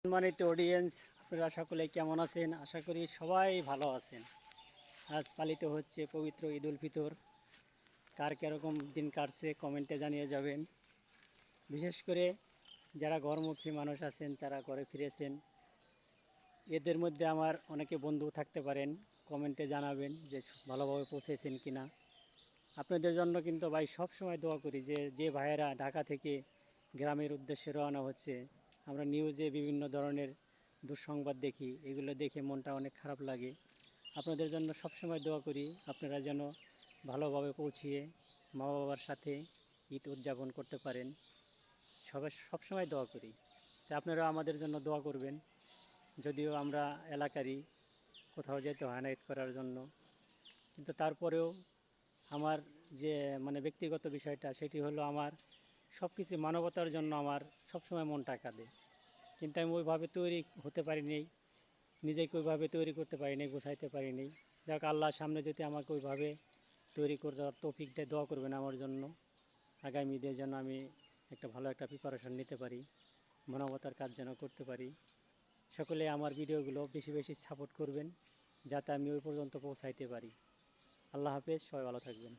সম্মানিত অডিয়েন্স, আপনারা সকলে কেমন আছেন? আশা করি সবাই ভালো আছেন। আজ পালিত হচ্ছে পবিত্র ঈদ উল ফিতর। কার কীরকম দিন কাটছে কমেন্টে জানিয়ে যাবেন। বিশেষ করে যারা ঘরমুখী মানুষ আছেন, যারা ঘরে ফিরেছেন, এদের মধ্যে আমার অনেকে বন্ধু থাকতে পারেন। কমেন্টে জানাবেন যে ভালোভাবে পৌঁছেছেন কি না। আপনাদের জন্য কিন্তু ভাই সব সময় দোয়া করি যে ভাইয়েরা ঢাকা থেকে গ্রামের উদ্দেশ্যে রওনা হচ্ছে, আমরা নিউজে বিভিন্ন ধরনের দুঃসংবাদ দেখি, এগুলো দেখে মনটা অনেক খারাপ লাগে। আপনাদের জন্য সবসময় দোয়া করি আপনারা যেন ভালোভাবে পৌঁছিয়ে মা বাবার সাথে ঈদ উদযাপন করতে পারেন। সবসময় দোয়া করি, তো আপনারা আমাদের জন্য দোয়া করবেন। যদিও আমরা এলাকারই, কোথাও যেতে হয় না ঈদ করার জন্য, কিন্তু তারপরেও আমার যে ব্যক্তিগত বিষয়টা সেটি হলো আমার সব কিছু মানবতার জন্য আমার সবসময় মনটা কাঁদে। কিন্তু আমি ওইভাবে তৈরি হতে পারিনি, নিজেকে ওইভাবে তৈরি করতে পারিনি, গোছাইতে পারিনি। যাক, আল্লাহর সামনে যদি আমাকে ওইভাবে তৈরি করে দেওয়ার তৌফিক দেয়, দোয়া করবেন আমার জন্য। আগামী ঈদের যেন আমি ভালো একটা প্রিপারেশন নিতে পারি, মানবতার কাজ যেন করতে পারি। সকলে আমার ভিডিওগুলো বেশি বেশি সাপোর্ট করবেন যাতে আমি ওই পর্যন্ত পৌঁছাইতে পারি। আল্লাহ হাফেজ, সবাই ভালো থাকবেন।